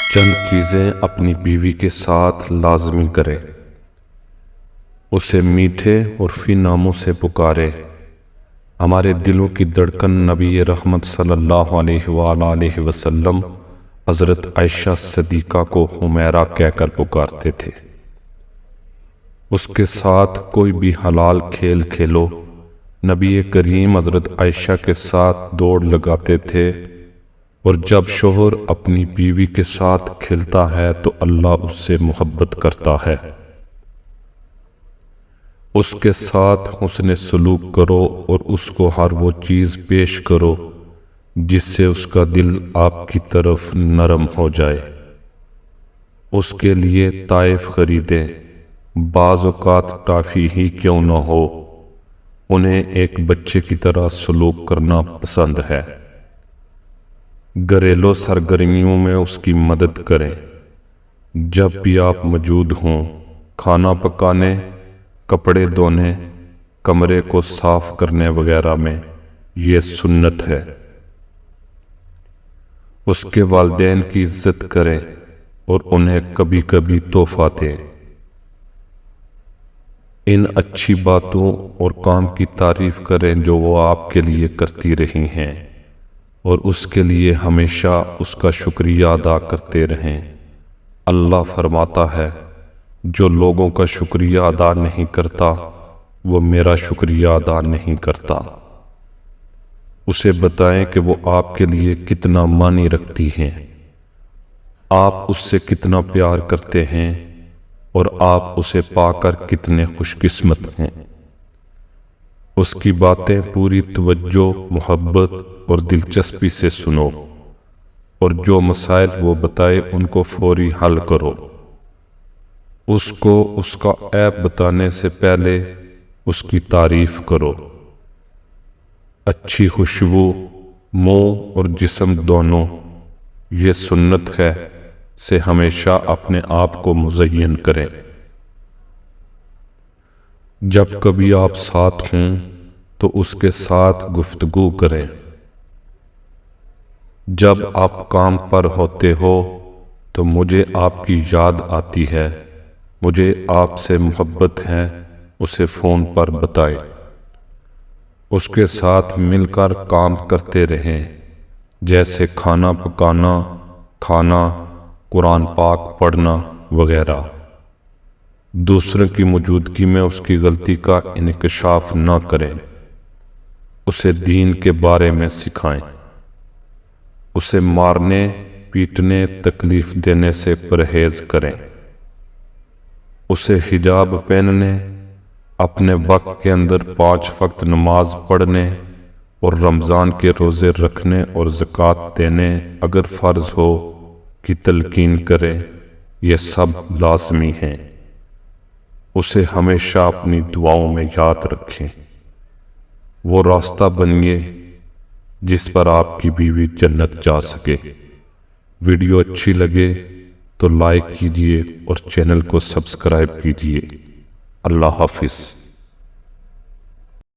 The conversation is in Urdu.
چند چیزیں اپنی بیوی کے ساتھ لازمی کرے، اسے میٹھے اور فی ناموں سے پکارے۔ ہمارے دلوں کی دھڑکن نبی رحمت صلی اللہ علیہ وآلہ وسلم حضرت عائشہ صدیقہ کو حمیرہ کہہ کر پکارتے تھے۔ اس کے ساتھ کوئی بھی حلال کھیل کھیلو، نبی کریم حضرت عائشہ کے ساتھ دوڑ لگاتے تھے، اور جب شوہر اپنی بیوی کے ساتھ کھلتا ہے تو اللہ اس سے محبت کرتا ہے۔ اس کے ساتھ حسن سلوک کرو اور اس کو ہر وہ چیز پیش کرو جس سے اس کا دل آپ کی طرف نرم ہو جائے۔ اس کے لیے تحائف خریدیں، بعض اوقات ٹافی ہی کیوں نہ ہو، انہیں ایک بچے کی طرح سلوک کرنا پسند ہے۔ گھریلو سرگرمیوں میں اس کی مدد کریں، جب بھی آپ موجود ہوں، کھانا پکانے، کپڑے دھونے، کمرے کو صاف کرنے وغیرہ میں، یہ سنت ہے۔ اس کے والدین کی عزت کریں اور انہیں کبھی کبھی تحفہ دیں۔ ان اچھی باتوں اور کام کی تعریف کریں جو وہ آپ کے لیے کرتی رہی ہیں، اور اس کے لیے ہمیشہ اس کا شکریہ ادا کرتے رہیں۔ اللہ فرماتا ہے، جو لوگوں کا شکریہ ادا نہیں کرتا وہ میرا شکریہ ادا نہیں کرتا۔ اسے بتائیں کہ وہ آپ کے لیے کتنا معنی رکھتی ہیں، آپ اس سے کتنا پیار کرتے ہیں، اور آپ اسے پا کر کتنے خوش قسمت ہیں۔ اس کی باتیں پوری توجہ، محبت اور دلچسپی سے سنو، اور جو مسائل وہ بتائے ان کو فوری حل کرو۔ اس کو اس کا عیب بتانے سے پہلے اس کی تعریف کرو۔ اچھی خوشبو منہ اور جسم دونوں، یہ سنت ہے، سے ہمیشہ اپنے آپ کو مزین کریں۔ جب کبھی آپ ساتھ ہوں تو اس کے ساتھ گفتگو کریں۔ جب آپ کام پر ہوتے ہو تو مجھے آپ کی یاد آتی ہے، مجھے آپ سے محبت ہے، اسے فون پر بتائیں۔ اس کے ساتھ مل کر کام کرتے رہیں، جیسے کھانا پکانا، کھانا، قرآن پاک پڑھنا وغیرہ۔ دوسروں کی موجودگی میں اس کی غلطی کا انکشاف نہ کریں، اسے دین کے بارے میں سکھائیں۔ اسے مارنے، پیٹنے، تکلیف دینے سے پرہیز کریں۔ اسے حجاب پہننے، اپنے وقت کے اندر 5 وقت نماز پڑھنے اور رمضان کے روزے رکھنے اور زکوٰۃ دینے اگر فرض ہو کی تلقین کریں، یہ سب لازمی ہیں۔ اسے ہمیشہ اپنی دعاؤں میں یاد رکھیں۔ وہ راستہ بنیے جس پر آپ کی بیوی جنت جا سکے۔ ویڈیو اچھی لگے تو لائک کیجیے اور چینل کو سبسکرائب کیجیے۔ اللہ حافظ۔